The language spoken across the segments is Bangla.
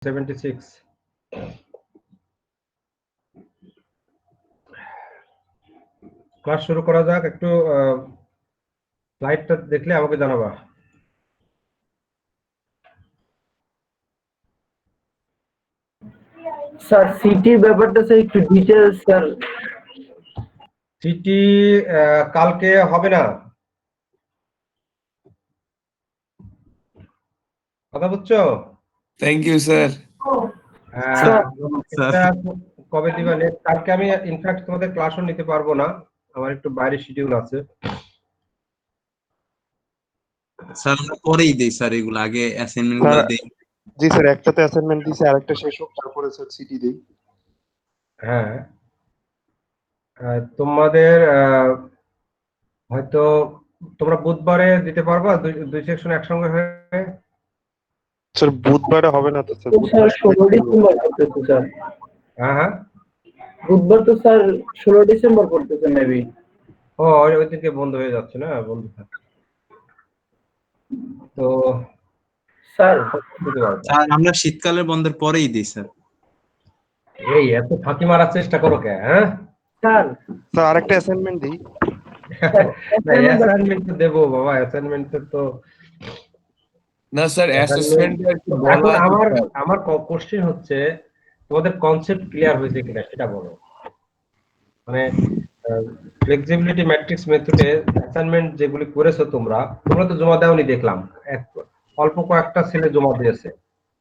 76 ক্লাস শুরু করা যাক। একটু স্লাইডটা দেখলে আমাকে জানাবা। স্যার সিটি ব্যাপারটা স্যার একটু ডিটেইলস স্যার। সিটি কালকে হবে না, কথা বুঝছো? Thank you sir. এটা কবে দিবা? কালকে আমি ইনফ্যাক্ট তোমাদের ক্লাসও নিতে পারবো না, আমার একটু বাইরে শিডিউল আছে। স্যার আমরা পরেই দেই স্যার, এগুলো আগে অ্যাসাইনমেন্ট গুলো দেই। জি স্যার, একটাতে অ্যাসাইনমেন্ট দিয়েছে, আরেকটা শেষ হোক, তারপরে স্যার সিটি দেই। হ্যাঁ, তোমাদের হয়তো তোমরা বুধবারে দিতে পারবা দুই সেকশন একসঙ্গে হয়ে? স্যার বুধবারে হবে না তো স্যার, স্যার 16 ডিসেম্বর করতেছে স্যার। হ্যাঁ হ্যাঁ, বুধবার তো স্যার 16 ডিসেম্বর করতেছে মেবি। ও ওইদিকে বন্ধ হয়ে যাচ্ছে না, বন্ধ থাকে তো স্যার স্যার আমরা শীতকালের বন্ধের পরেই দিই স্যার। এই এত ফাঁকি মারার চেষ্টা করো কে? হ্যাঁ স্যার স্যার আরেকটা অ্যাসাইনমেন্ট দিই। অ্যাসাইনমেন্ট তো দেবো বাবা, অ্যাসাইনমেন্ট তো না স্যার অ্যাসেসমেন্ট একটু এখন বলা আমার কোশ্চেন হচ্ছে তোমাদের কনসেপ্ট ক্লিয়ার হয়েছে কিনা সেটা বলো। মানে ফ্লেক্সিবিলিটি ম্যাট্রিক্স মেথডে অ্যাসাইনমেন্ট যেগুলি করেছো তোমরা তো জমা দাওনি দেখলাম, অল্প কয়েকটা ছেলে জমা দিয়েছে।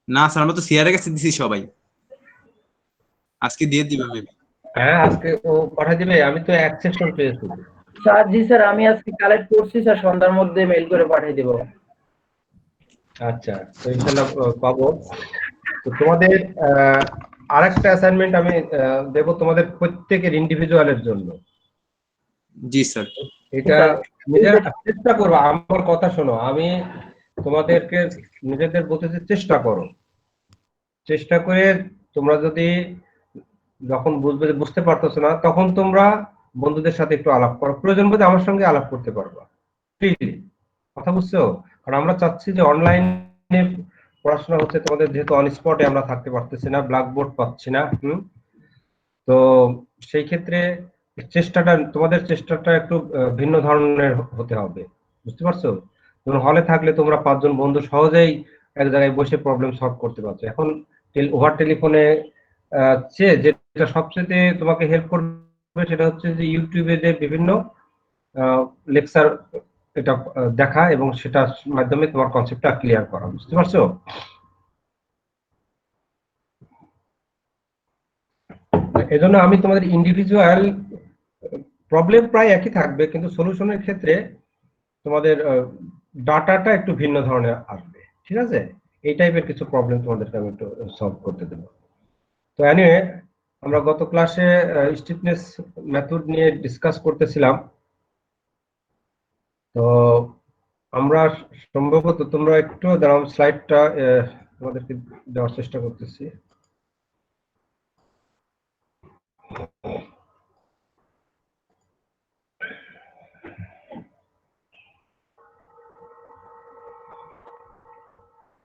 না স্যার আমরা তো সিআর এর কাছে দিছি সবাই, আজকে দিয়ে দিবে মেবি। হ্যাঁ আজকে ও পাঠিয়ে দিবে, আমি তো এক সেকশন পেয়েছি। স্যার জি স্যার, আমি আজকে কালেক্ট করছি স্যার, সন্ধ্যার মধ্যে মেইল করে পাঠিয়ে দেব। আচ্ছা, তো ইনশাআল্লাহ পাবো। তো তোমাদের আরেকটা অ্যাসাইনমেন্ট আমি দেব তোমাদের প্রত্যেকের ইন্ডিভিজুয়ালের জন্য। জি স্যার। এটা নিজের চেষ্টা করো, আমার কথা শোনো, আমি তোমাদেরকে নিজেদের বলতে চেষ্টা করো, চেষ্টা করে তোমরা যদি যখন বুঝতে পারতেছো না তখন তোমরা বন্ধুদের সাথে একটু আলাপ করো, প্রয়োজন বোধে আমার সঙ্গে আলাপ করতে পারবা, ফ্রিলি। কথা বুঝছো? কারণ আমরা চাচ্ছি যে অনলাইনে পড়াশোনা হচ্ছে, তোমাদের যেহেতু অন স্পটে আমরা থাকতে পারতেছি না, ব্ল্যাকবোর্ড পাচ্ছি না, তো সেই ক্ষেত্রে তোমাদের চেষ্টাটা একটু ভিন্ন ধরনের হতে হবে, বুঝতে পারছো? যেমন হলে থাকলে তোমরা 5 জন বন্ধু সহজেই এক জায়গায় বসে প্রবলেম সলভ করতে পারছো। এখন ওভার টেলিফোনে চেয়ে যেটা সবচেয়ে তোমাকে হেল্প করবে সেটা হচ্ছে যে ইউটিউবে যে বিভিন্ন লেকচার এটা দেখা এবং সেটার মাধ্যমে তোমার কনসেপ্টটা ক্লিয়ার করা, বুঝতে পারছো? এজন্য আমি তোমাদের ইন্ডিভিজুয়াল প্রবলেম প্রায় একই থাকবে, কিন্তু সলিউশনের ক্ষেত্রে তোমাদের ডাটাটা একটু ভিন্ন ধরনের আসবে, ঠিক আছে? এই টাইপের কিছু প্রবলেম তোমাদেরকে আমি একটু সলভ করতে দেবো। তো এনিওয়ে, আমরা গত ক্লাসে স্টিফনেস মেথড নিয়ে ডিসকাস করতেছিলাম। তো আমরা সম্ভবত, তোমরা একটু দাঁড়াও, স্লাইডটা তোমাদেরকে দেওয়ার চেষ্টা করতেছি।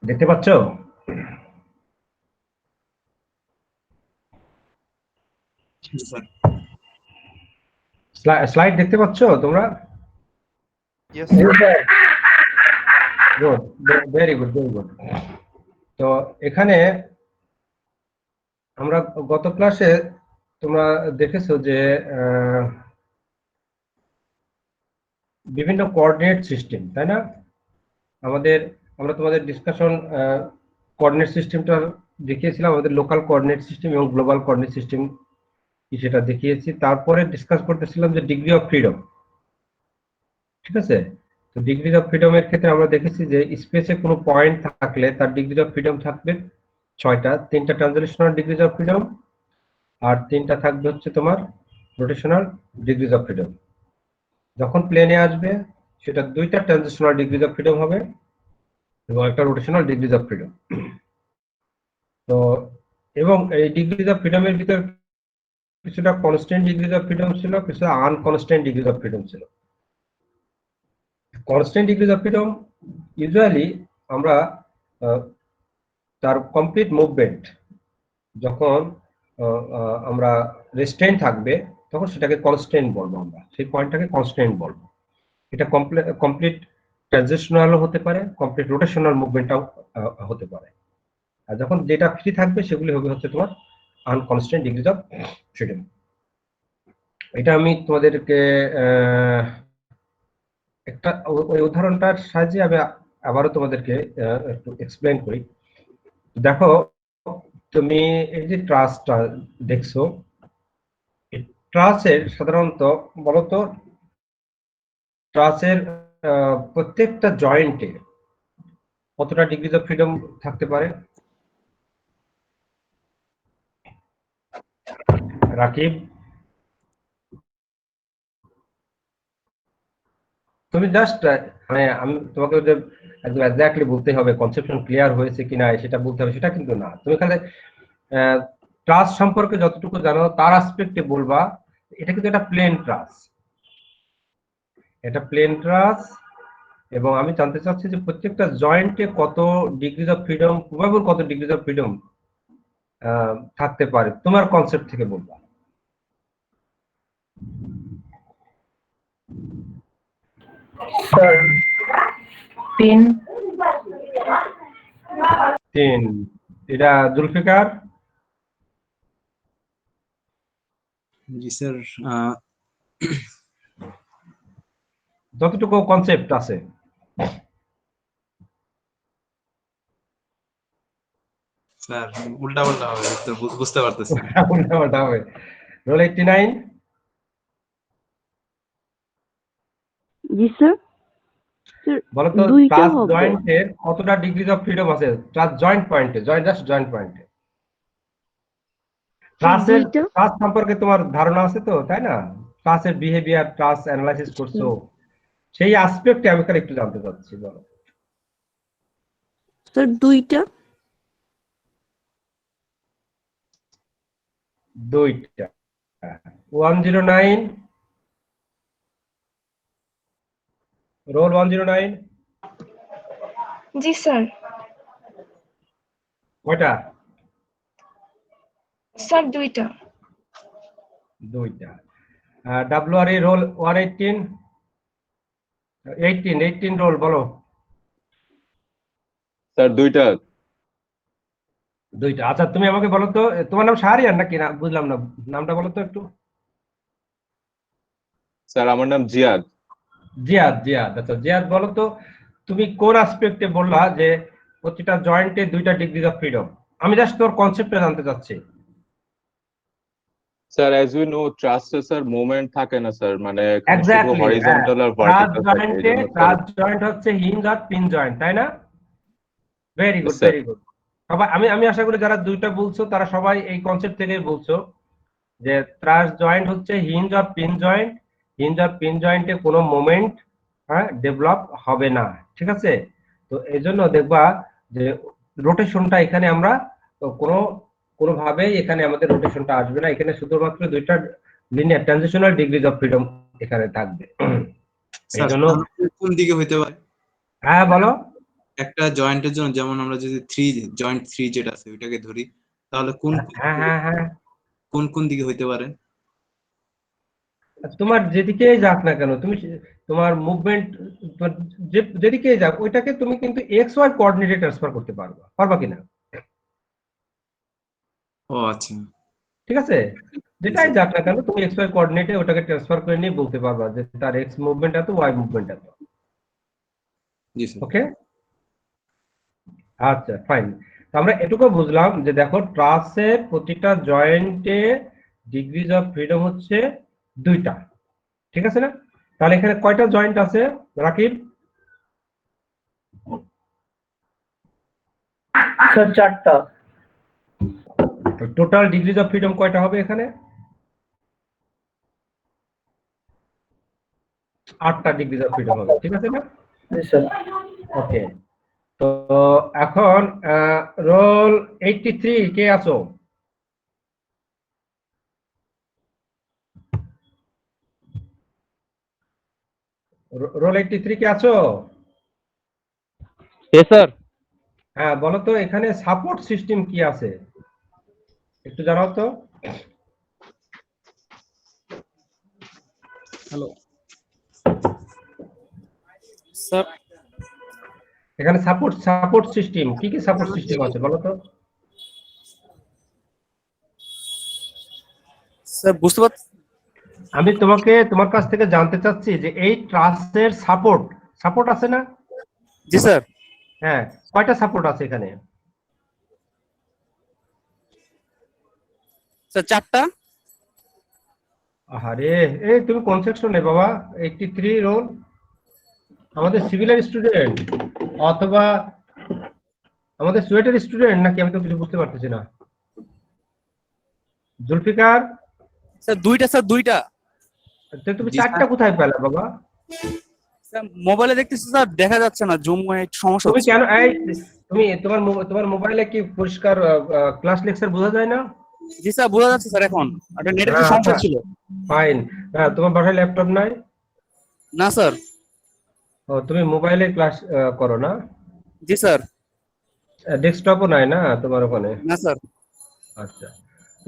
দেখতে পাচ্ছ? স্লাইড দেখতে পাচ্ছ তোমরা? Yes sir good, very good, very good. তো এখানে আমরা গত ক্লাসে তোমরা দেখেছো যে বিভিন্ন কোঅর্ডিনেট সিস্টেম, তাই না? আমরা তোমাদের ডিসকাশন কোঅর্ডিনেট সিস্টেমটা দেখিয়েছিলাম, আমাদের লোকাল কোঅর্ডিনেট সিস্টেম এবং গ্লোবাল কোঅর্ডিনেট সিস্টেম কি সেটা দেখিয়েছি। তারপরে ডিসকাস করতেছিলাম যে ডিগ্রি অফ ফ্রিডম, ঠিক আছে? তো ডিগ্রি অফ ফ্রিডমের ক্ষেত্রে আমরা দেখেছি যে স্পেসে কোনো পয়েন্ট থাকলে তার ডিগ্রি অফ ফ্রিডম থাকবে 6টা, 3টা ট্রানজিশনাল ডিগ্রিজ অফ ফ্রিডম, আর 3টা থাকবে হচ্ছে তোমার রোটেশনাল ডিগ্রিজ অফ ফ্রিডম। যখন প্লেনে আসবে সেটা 2টা ট্রানজিশনাল ডিগ্রিজ অফ ফ্রিডম হবে এবং একটা রোটেশনাল ডিগ্রিজ অফ ফ্রিডম। তো এবং এই ডিগ্রিজ অফ ফ্রিডমের ভিতর কিছুটা কনস্ট্যান্ট ডিগ্রিজ অফ ফ্রিডম ছিল, কিছুটা আনকনস্ট্যান্ট ডিগ্রিজ অফ ফ্রিডম ছিল। Constant degrees of freedom usually আমরা তার কমপ্লিট মুভমেন্ট যখন আমরা রেস্ট্রেইন থাকবে তখন সেটাকে কনস্ট্যান্ট বলবো, আমরা সেই পয়েন্টটাকে কনস্ট্যান্ট বলবো। এটা কমপ্লিট ট্রানজিশনালও হতে পারে, কমপ্লিট রোটেশনাল মুভমেন্টটাও হতে পারে। আর যখন যেটা ফ্রি থাকবে সেগুলি হবে হচ্ছে তোমার আনকনস্ট্যান্ট ডিগ্রিজ অফ ফ্রিডম। এটা আমি তোমাদেরকে একটা ওই উদাহরণটার সাহায্যে আমি আবারও তোমাদেরকে একটু এক্সপ্লেইন করি। দেখো তুমি এই যে ট্রাসটা দেখছো, ট্রাসের সাধারণত বলতো ট্রাসের প্রত্যেকটা জয়েন্টে কতটা ডিগ্রিজ অফ ফ্রিডম থাকতে পারে রাকিব? তুমি জাস্ট মানে আমি তোমাকে যে একদম এক্স্যাক্টলি বলতে হবে কনসেপশন ক্লিয়ার হয়েছে কিনা সেটা বলতে হবে সেটা কিন্তু না। তুমি খালি ট্রাস সম্পর্কে যতটুকু জানো তার অ্যাসপেক্টে বলবা। এটা কিন্তু একটা প্লেন ট্রাস, এটা প্লেন ট্রাস, এবং আমি জানতে চাচ্ছি যে প্রত্যেকটা জয়েন্টে কত ডিগ্রিজ অফ ফ্রিডম, প্রবাবল কত ডিগ্রিজ অফ ফ্রিডম থাকতে পারে তোমার কনসেপ্ট থেকে বলবা। স্যার 3। 3। এটা জুলফিকার? জি স্যার, যতটুকু কনসেপ্ট আছে। স্যার উল্টা পাল্টা হবে তো বুঝতে পারতেছি না। উল্টাপাল্টা হবে। রোল 89। জি স্যার। স্যার বলো তো দুইটা ক্লাস হবে। জয়েন্টের কতটা ডিগ্রিজ অফ ফ্রিডম আছে ক্লাস জয়েন্ট পয়েন্টে, জাস্ট জয়েন্ট পয়েন্টে? ক্লাসের দুইটা। ক্লাস সম্পর্কে তোমার ধারণা আছে তো, তাই না? ক্লাসের বিহেভিয়ার ক্লাস অ্যানালাইসিস করছো, সেই অ্যাসপেক্টে আমি খালি একটু জানতে চাচ্ছি। বলো। স্যার দুইটা। দুইটা। 109। রোল 109। জি স্যার। কয়টা? স্যার দুইটা। দুইটা। ডাব্লিউআরই রোল 118। 18 রোল বলো। স্যার দুইটা। দুইটা। আচ্ছা তুমি আমাকে বলো তো, তোমার নাম শাহরিয়ার নাকি? না বুঝলাম না, নামটা বলো তো একটু। স্যার আমার নাম জিয়াদ। জিয়াদ। জিয়াদ, আচ্ছা জিয়াদ বলো তো, তুমি কোন অ্যাসপেক্টে বললা যে প্রতিটা জয়েন্টে দুইটা ডিগ্রিজ অফ ফ্রিডম? আমি জাস্ট তোর কনসেপ্টটা জানতে চাচ্ছি। স্যার অ্যাজ উই নো ট্রাস্টে স্যার মুভমেন্ট থাকে না স্যার, মানে এখানে শুধু এক্স্যাক্টলি, হরিজন্টাল আর ট্রাস ভার্টিক্যাল থাকে, জয়েন্টে এইজন্য স্যার। ট্রাস জয়েন্ট হচ্ছে হিঞ্জ আর পিন জয়েন্ট, তাই না? Very good, sir very good. সবাই আমি আমি আশা করি যারা দুইটা বলছো তারা সবাই এই কনসেপ্ট থেকে বলছো যে ট্রাস জয়েন্ট হচ্ছে হিঞ্জ আর পিন জয়েন্ট। হিঞ্জ আর পিন জয়েন্টে কোনো মোমেন্ট ডেভেলপ হবে না, ঠিক আছে? তো এই জন্য দেখবা যে রোটেশনটা এখানে আমরা কোনো কোনোভাবেই এখানে আমাদের রোটেশনটা আসবে না, এখানে শুধুমাত্র দুইটা linear transitional degrees of freedom এখানে থাকবে। এই স্যার জন্য কোন দিকে হইতে পারে? হ্যাঁ বলো। একটা জয়েন্টের জন্য যেমন আমরা যদি জয়েন্ট 3 যেটা আছে ওইটাকে ধরি, তাহলে কোন হ্যাঁ হ্যাঁ হ্যাঁ, কোন কোন দিকে হইতে পারে? তোমার যেদিকেই যাক না কেন, তুমি তোমার মুভমেন্ট যেদিকেই যাক ওইটাকে তুমি কিন্তু এক্স ওয়াই কোঅর্ডিনেটে ট্রান্সফার করতে পারবা কিনা? ও আচ্ছা। ঠিক আছে, যেটাই যাক না কেন তুমি এক্স ওয়াই কোঅর্ডিনেটে ওটাকে ট্রান্সফার করে নিয়ে বলতে পারবা যে তার এক্স মুভমেন্ট এত, ওয়াই মুভমেন্ট এত। জি স্যার। ওকে, আচ্ছা ফাইন। তো আমরা এটুকু বুঝলাম যে দেখো ট্রাসের প্রতিটা জয়েন্টে ডিগ্রিজ অফ ফ্রিডম হচ্ছে দুইটা, ঠিক আছে না? তাহলে এখানে কয়টা জয়েন্ট আছে রাকিব? স্যার 4টা। টোটাল ডিগ্রিজ অফ ফ্রিডম কয়টা হবে এখানে? 8টা ডিগ্রিজ অফ ফ্রিডম হবে, ঠিক আছে না? জি স্যার। ওকে, তো এখন রোল 83 কে আছো? রোল 83 কে আছো? Yes, sir. হ্যাঁ বলো তো এখানে সাপোর্ট সিস্টেম কি আছে একটু জানাও তো। Hello sir. এখানে সাপোর্ট সিস্টেম কি কি সাপোর্ট সিস্টেম আছে বলো তো। স্যার বুঝতে পারছি। আমি তোমার কাছ থেকে জানতে চাচ্ছি যে এই ট্রাস্টের সাপোর্ট আছে না? জি স্যার। হ্যাঁ কয়টা সাপোর্ট আছে এখানে? স্যার 4টা। আরে এই তুমি কোন সেকশনে বাবা? 83 রোল আমাদের সিভিলের স্টুডেন্ট অথবা আমাদের সুয়েটের স্টুডেন্ট নাকি? আমি তো কিছু বুঝতে পারতেছি না। জুলফিকার স্যার 2টা স্যার 2টা। তুমি জি, 4টা স্যার। কোথায় পেলে বাবা? স্যার মোবাইলে দেখতেছি স্যার, দেখা যাচ্ছে না, জুম একটু সমস্যা তুমি হচ্ছে। কেন এই তুমি তোমার মোবাইলে কি পরিষ্কার ক্লাস লেকচার বোঝা যায় না? জি স্যার বোঝা যাচ্ছে স্যার, এখন একটা নেটের একটু সমস্যা ছিল। ফাইন। হ্যাঁ তোমার বাসায় ল্যাপটপ নাই? না স্যার। ও তুমি মোবাইলে ক্লাস করো না? জি স্যার। ডেস্কটপও নাই না তোমার ওখানে? না স্যার। আচ্ছা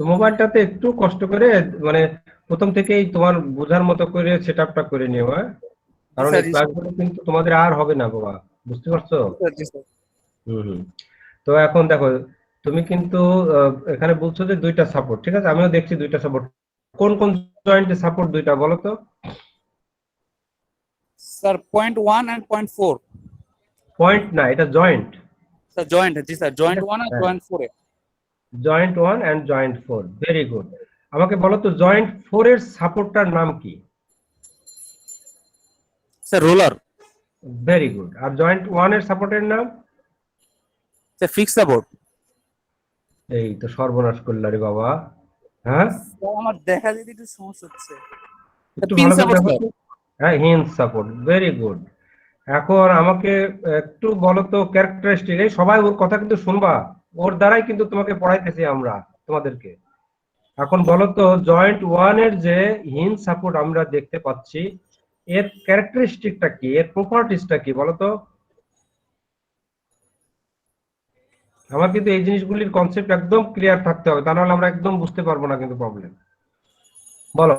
তো মোবাইলটাতে একটু কষ্ট করে মানে প্রথম থেকেই তোমার বোঝার মতো করে সেটআপটা করে নিও। হ্যাঁ কারণ স্যার, এই ক্লাসগুলো কিন্তু তোমাদের আর হবে না বাবা, বুঝতে পারছো? জি স্যার। হুম। তো এখন দেখো তুমি কিন্তু এখানে বলছো যে 2টা সাপোর্ট, ঠিক আছে আমিও দেখছি 2টা সাপোর্ট। কোন কোন জয়েন্টে সাপোর্ট 2টা বলো তো? Sir 0.1 and 0.4। পয়েন্ট না, এটা জয়েন্ট। স্যার জয়েন্ট, জি স্যার, জয়েন্ট 1 আর হ্যাঁ। জয়েন্ট 4 এ। Joint 1 and joint 4, very good. আমাকে বলো তো জয়েন্ট 4 এর সাপোর্টটার নাম কি? Sir roller. Very good. আর জয়েন্ট 1 এর সাপোর্টের নাম? Sir fix support. এই তো সর্বনাশ করলা রে বাবা। হ্যাঁ স্যার আমার দেখা যেতে একটু সমস্যা হচ্ছে। একটু পিন ভালো করে সাপোর্ট দেখো স্যার। তো। হ্যাঁ হিঞ্জ সাপোর্ট, ভেরি গুড। এখন আমাকে একটু বলো তো ক্যারেক্টারিস্টিক, এই সবাই ওর কথা কিন্তু শুনবা, ওর দ্বারাই কিন্তু তোমাকে পড়াইতেছি আমরা তোমাদেরকে। এখন বলো তো জয়েন্ট 1 এর যে হিঞ্জ সাপোর্ট আমরা দেখতে পাচ্ছি এর ক্যারেক্টারিস্টিকটা কি, এর প্রপার্টিসটা কি বলো তো? আমার কিন্তু এই জিনিসগুলির কনসেপ্ট একদম ক্লিয়ার থাকতে হবে, তা নাহলে আমরা একদম বুঝতে পারবো না কিন্তু প্রবলেম। বলো।